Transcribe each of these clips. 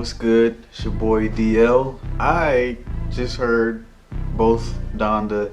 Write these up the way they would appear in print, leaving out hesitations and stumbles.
what's good? It's your boy DL. I just heard both Donda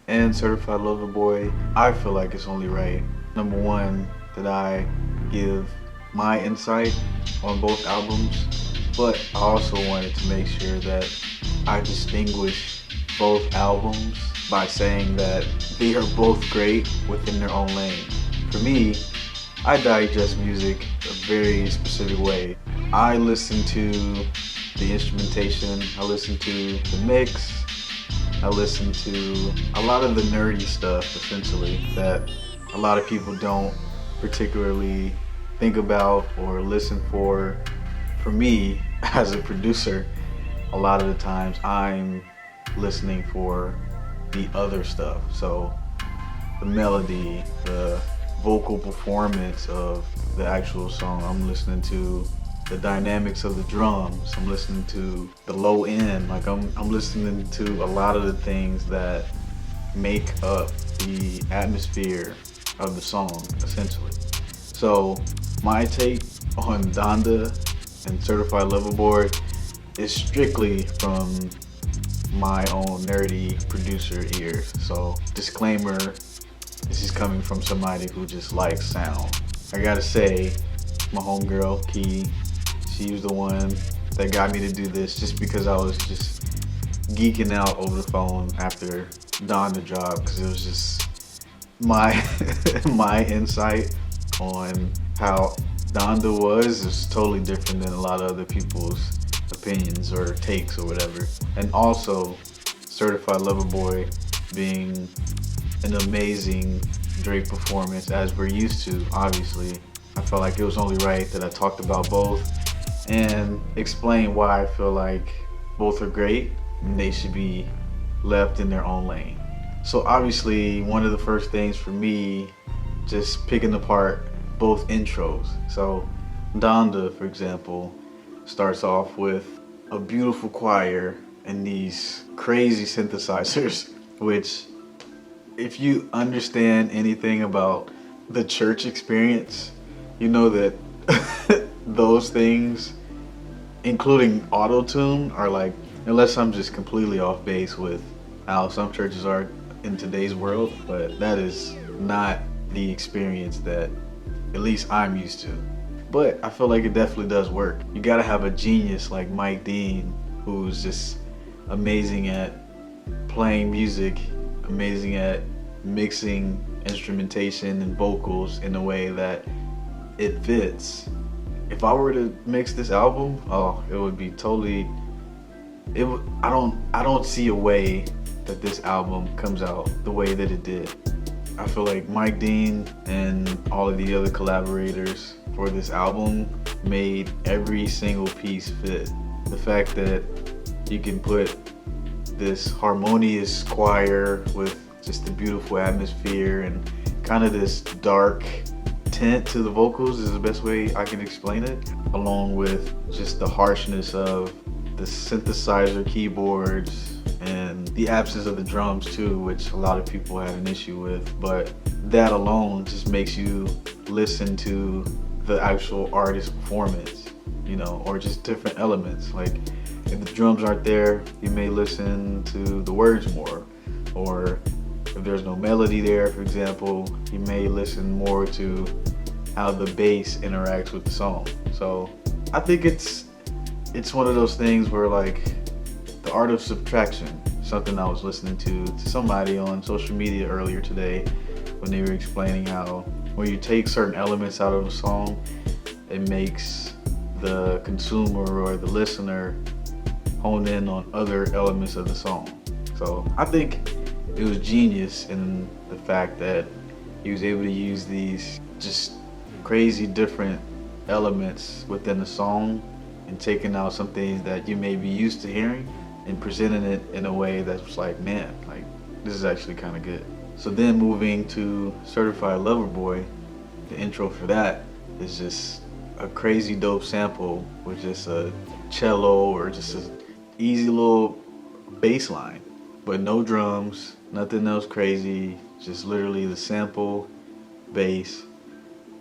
and Certified Lover Boy. I feel like it's only right, number one, that I give my insight on both albums, but I also wanted to make sure that I distinguish both albums by saying that they are both great within their own lane. For me, I digest music a very specific way. I listen to the instrumentation, I listen to the mix, I listen to a lot of the nerdy stuff essentially that a lot of people don't particularly think about or listen for. For me, as a producer, a lot of the times I'm listening for the other stuff. So the melody, the vocal performance of the actual song. I'm listening to the dynamics of the drums. I'm listening to the low end. Like I'm listening to a lot of the things that make up the atmosphere of the song, essentially. So my take on Donda and Certified Lover Boy is strictly from my own nerdy producer ears. So disclaimer, this is coming from somebody who just likes sound. I gotta say, my homegirl, Key, she was the one that got me to do this just because I was just geeking out over the phone after Donda dropped, because it was just my my insight on how Donda was is totally different than a lot of other people's opinions or takes or whatever. And also, Certified Lover Boy being an amazing Drake performance as we're used to, obviously. I felt like it was only right that I talked about both and explain why I feel like both are great and they should be left in their own lane. So obviously, one of the first things for me, just picking apart both intros. So Donda, for example, starts off with a beautiful choir and these crazy synthesizers, which, if you understand anything about the church experience, you know that those things, including auto-tune, are like, unless I'm just completely off base with how some churches are in today's world, but that is not the experience that at least I'm used to. But I feel like it definitely does work. You gotta have a genius like Mike Dean, who's just amazing at playing music, amazing at mixing instrumentation and vocals in a way that it fits. If I were to mix this album, oh, it would be totally. I don't see a way that this album comes out the way that it did. I feel like Mike Dean and all of the other collaborators for this album made every single piece fit. The fact that you can put this harmonious choir with just the beautiful atmosphere and kind of this dark tint to the vocals is the best way I can explain it, along with just the harshness of the synthesizer keyboards and the absence of the drums too, which a lot of people have an issue with. But that alone just makes you listen to the actual artist performance, or just different elements. Like if the drums aren't there, you may listen to the words more, or if there's no melody there, for example, you may listen more to how the bass interacts with the song. So I think it's one of those things where, like, the art of subtraction, something I was listening to somebody on social media earlier today when they were explaining how when you take certain elements out of a song, it makes the consumer or the listener hone in on other elements of the song. So I think it was genius in the fact that he was able to use these just crazy different elements within the song and taking out some things that you may be used to hearing and presenting it in a way that's like, man, like, this is actually kind of good. So then moving to Certified Lover Boy, the intro for that is just a crazy dope sample with just a cello or just a easy little bass line, but no drums, nothing else crazy, just literally the sample, bass,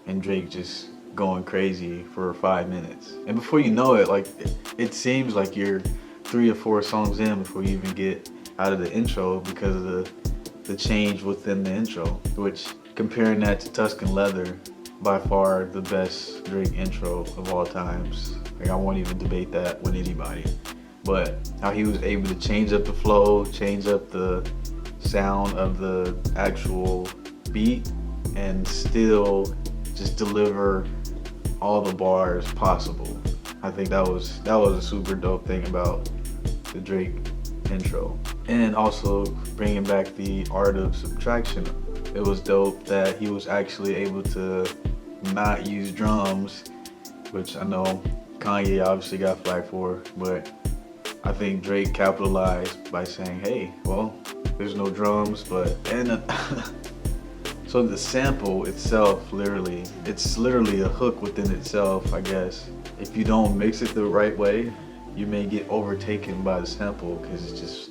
and Drake just going crazy for 5 minutes. And before you know it, like it seems like you're 3 or 4 songs in before you even get out of the intro because of the change within the intro, which comparing that to Tuscan Leather, by far the best Drake intro of all times. Like I won't even debate that with anybody. But how he was able to change up the flow, change up the sound of the actual beat, and still just deliver all the bars possible. I think that was a super dope thing about the Drake intro. And also bringing back the art of subtraction. It was dope that he was actually able to not use drums, which I know Kanye obviously got flack for, but I think Drake capitalized by saying, hey, well, there's no drums, so the sample itself, it's literally a hook within itself, I guess. If you don't mix it the right way, you may get overtaken by the sample because it's just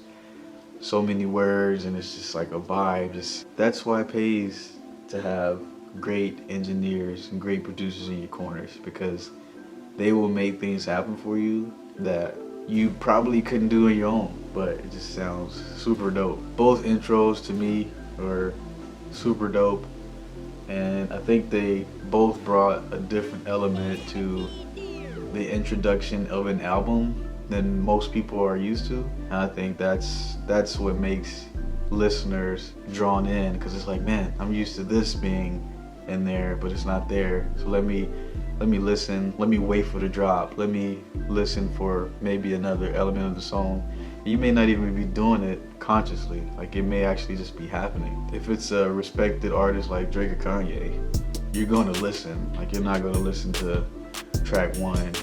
so many words and it's just like a vibe. That's why it pays to have great engineers and great producers in your corners, because they will make things happen for you that you probably couldn't do on your own, but it just sounds super dope. Both intros to me are super dope, and I think they both brought a different element to the introduction of an album than most people are used to. And I think that's what makes listeners drawn in, because it's like, man, I'm used to this being in there, but it's not there. So let me listen, let me wait for the drop, let me listen for maybe another element of the song. You may not even be doing it consciously, like it may actually just be happening. If it's a respected artist like Drake or Kanye, you're going to listen. Like you're not going to listen to track 1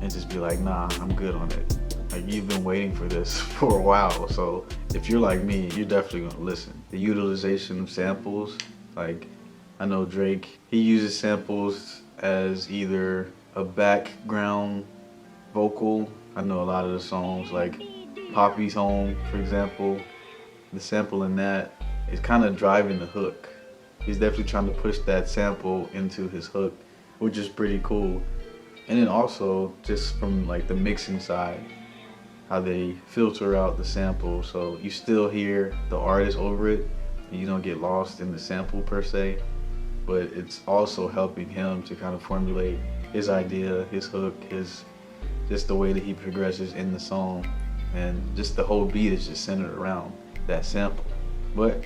and just be like, nah, I'm good on it. Like you've been waiting for this for a while. So if you're like me, you're definitely going to listen. The utilization of samples, like I know Drake, he uses samples as either a background vocal. I know a lot of the songs like Poppy's Home, for example, the sample in that is kind of driving the hook. He's definitely trying to push that sample into his hook, which is pretty cool. And then also just from like the mixing side, how they filter out the sample so you still hear the artist over it and you don't get lost in the sample per se, but it's also helping him to kind of formulate his idea, his hook, just the way that he progresses in the song, and just the whole beat is just centered around that sample. But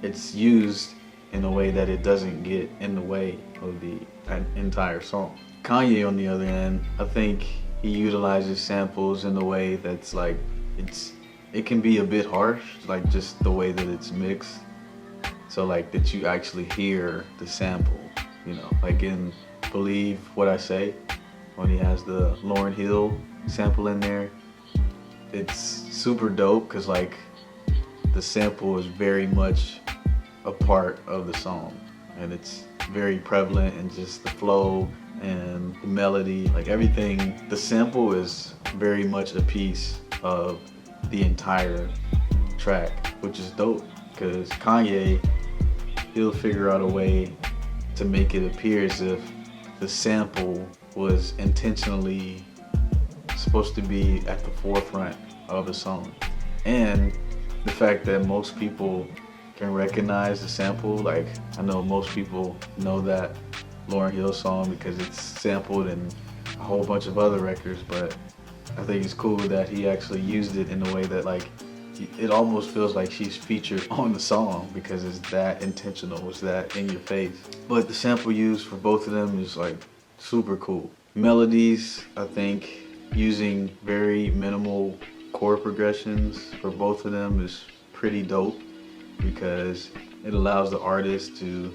it's used in a way that it doesn't get in the way of the entire song. Kanye, on the other end, I think he utilizes samples in a way that's like, it can be a bit harsh, like just the way that it's mixed. So like that you actually hear the sample, you know, like in Believe What I Say, when he has the Lauryn Hill sample in there. It's super dope because like the sample is very much a part of the song, and it's very prevalent in just the flow and the melody, like everything. The sample is very much a piece of the entire track, which is dope because Kanye, he'll figure out a way to make it appear as if the sample was intentionally supposed to be at the forefront of the song. And the fact that most people can recognize the sample, like I know most people know that Lauryn Hill song because it's sampled in a whole bunch of other records, but I think it's cool that he actually used it in a way that like it almost feels like she's featured on the song because it's that intentional, it's that in your face. But the sample used for both of them is like super cool. Melodies, I think using very minimal chord progressions for both of them is pretty dope because it allows the artist to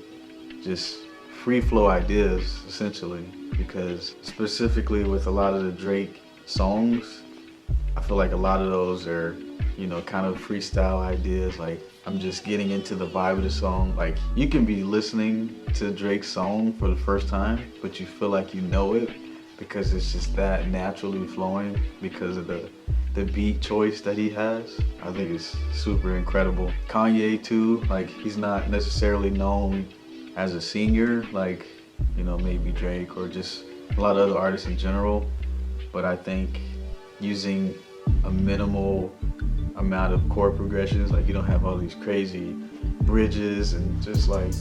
just free flow ideas essentially, because specifically with a lot of the Drake songs, I feel like a lot of those are, you know, kind of freestyle ideas. Like I'm just getting into the vibe of the song. Like you can be listening to Drake's song for the first time, but you feel like you know it because it's just that naturally flowing because of the beat choice that he has. I think it's super incredible. Kanye too, like he's not necessarily known as a singer. Like you know, maybe Drake or just a lot of other artists in general. But I think using a minimal amount of chord progressions, like you don't have all these crazy bridges and just like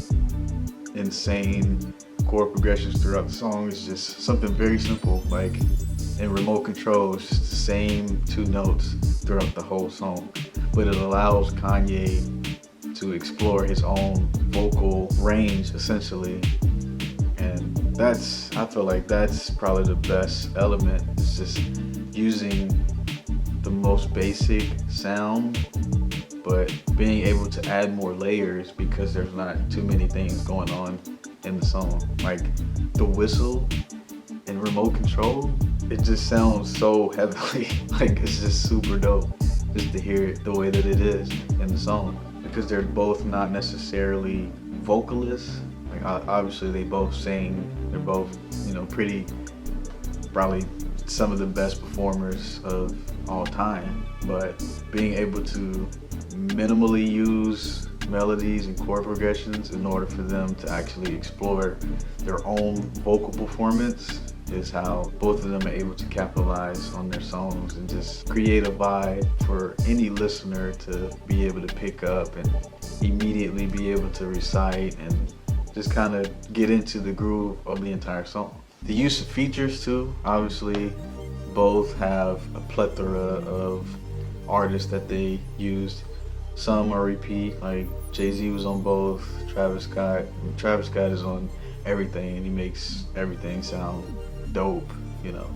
insane chord progressions throughout the song, is just something very simple. Like in remote control, it's just the same two notes throughout the whole song. But it allows Kanye to explore his own vocal range essentially. And I feel like that's probably the best element. It's just using the most basic sound, but being able to add more layers because there's not too many things going on in the song. Like the whistle in remote control, it just sounds so heavily. Like it's just super dope just to hear it the way that it is in the song. Because they're both not necessarily vocalists. Like obviously they both sing. They're both, you know, pretty, probably some of the best performers of all time. But being able to minimally use melodies and chord progressions in order for them to actually explore their own vocal performance is how both of them are able to capitalize on their songs and just create a vibe for any listener to be able to pick up and immediately be able to recite and just kind of get into the groove of the entire song. The use of features too, obviously both have a plethora of artists that they used. Some are repeat, like Jay-Z was on both, Travis Scott is on everything and he makes everything sound dope, you know.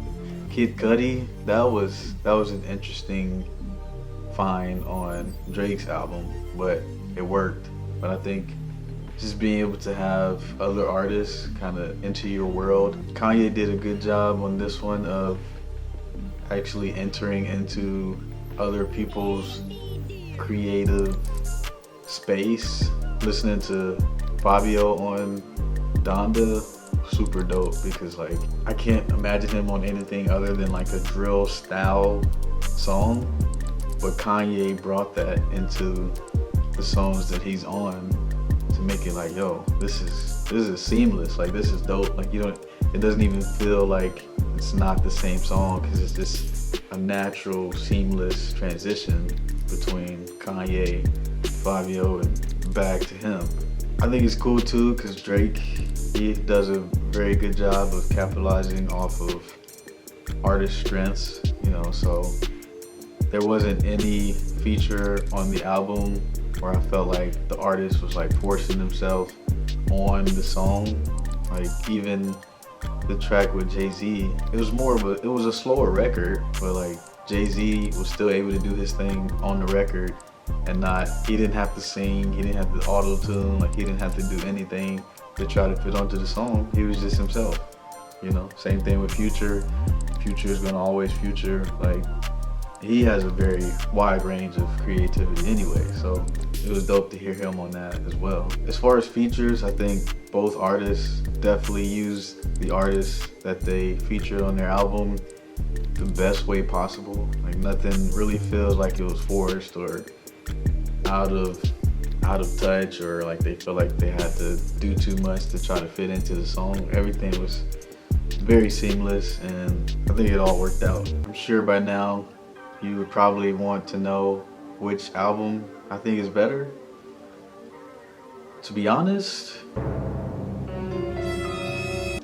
Kid Cudi, that was an interesting find on Drake's album, but it worked. But I think just being able to have other artists kind of enter your world. Kanye did a good job on this one of actually entering into other people's creative space. Listening to Fabio on Donda, super dope, because like I can't imagine him on anything other than like a drill style song, but Kanye brought that into the songs that he's on to make it like, yo, this is seamless, like this is dope. Like it doesn't even feel like it's not the same song because it's just a natural seamless transition between Kanye, Fabio, and back to him. I think it's cool too because Drake, he does a very good job of capitalizing off of artist strengths, you know, so there wasn't any feature on the album where I felt like the artist was like forcing himself on the song. Like even the track with Jay-Z, it was a slower record, but like Jay-Z was still able to do his thing on the record and he didn't have to sing, he didn't have to auto-tune, like he didn't have to do anything to try to fit onto the song. He was just himself, you know. Same thing with Future. Future is gonna always Future. Like he has a very wide range of creativity anyway, so it was dope to hear him on that as well. As far as features, I think both artists definitely use the artists that they featured on their album the best way possible. Like nothing really feels like it was forced or out of touch, or like they feel like they had to do too much to try to fit into the song. Everything was very seamless and I think it all worked out. I'm sure by now you would probably want to know which album I think is better. To be honest,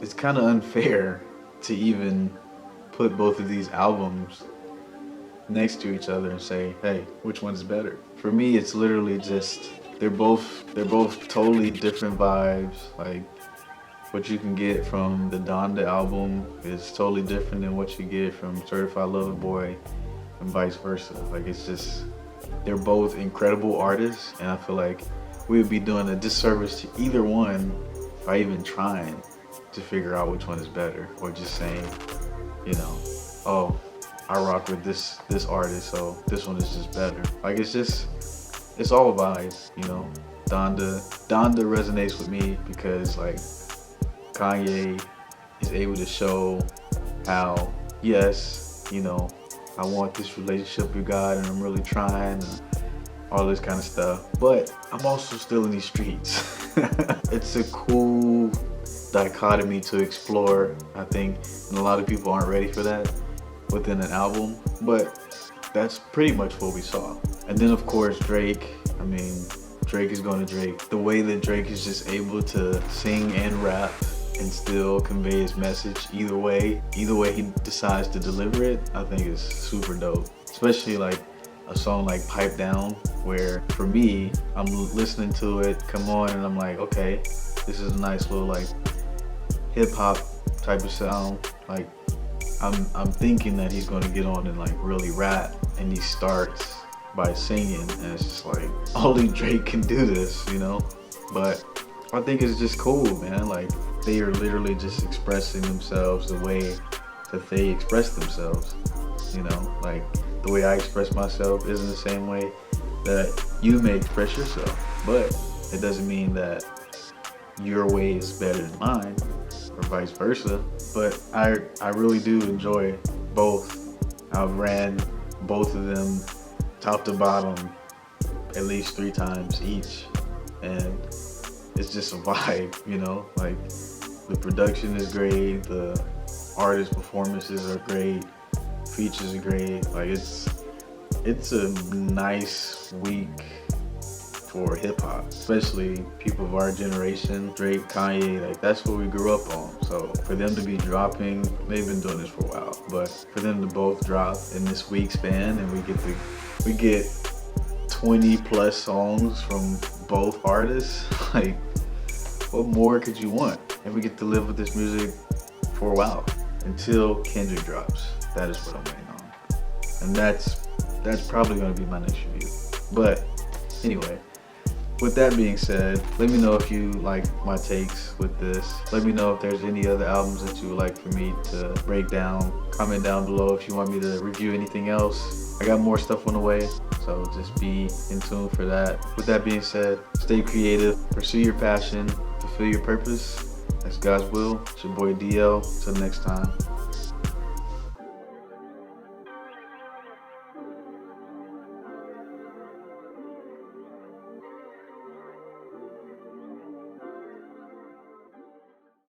it's kind of unfair to even put both of these albums next to each other and say, hey, which one is better? For me, it's literally just they're both totally different vibes. Like what you can get from the Donda album is totally different than what you get from Certified Lover Boy and vice versa. Like it's just, they're both incredible artists, and I feel like we would be doing a disservice to either one by even trying to figure out which one is better, or just saying, you know, oh, I rock with this artist, so this one is just better. Like it's all vibes, you know. Donda resonates with me because like Kanye is able to show how, yes, you know, I want this relationship with God and I'm really trying and all this kind of stuff, but I'm also still in these streets. It's a cool dichotomy to explore, I think, and a lot of people aren't ready for that within an album, but that's pretty much what we saw. And then of course Drake, I mean, Drake is going to Drake. The way that Drake is just able to sing and rap and still convey his message either way he decides to deliver it, I think is super dope. Especially like a song like Pipe Down, where for me, I'm listening to it come on and I'm like, okay, this is a nice little like hip hop type of sound. Like I'm thinking that he's gonna get on and like really rap, and he starts by singing, and it's just like only Drake can do this, you know? But I think it's just cool, man. Like they are literally just expressing themselves the way that they express themselves, you know? Like the way I express myself isn't the same way that you may express yourself, but it doesn't mean that your way is better than mine or vice versa. But I really do enjoy both. I've ran both of them top to bottom at least 3 times each, and it's just a vibe, you know? Like the production is great, the artist performances are great, features are great. Like it's a nice week for hip hop, especially people of our generation. Drake, Kanye, like that's what we grew up on. So for them to be dropping, they've been doing this for a while, but for them to both drop in this week span, and we get 20 plus songs from both artists, like what more could you want? And we get to live with this music for a while until Kendrick drops. That is what I'm waiting on, and that's probably going to be my next review. But anyway, with that being said, let me know if you like my takes with this. Let me know if there's any other albums that you would like for me to break down. Comment down below if you want me to review anything else. I got more stuff on the way, so just be in tune for that. With that being said, stay creative, pursue your passion, fulfill your purpose. That's God's will. It's your boy DL. Till next time.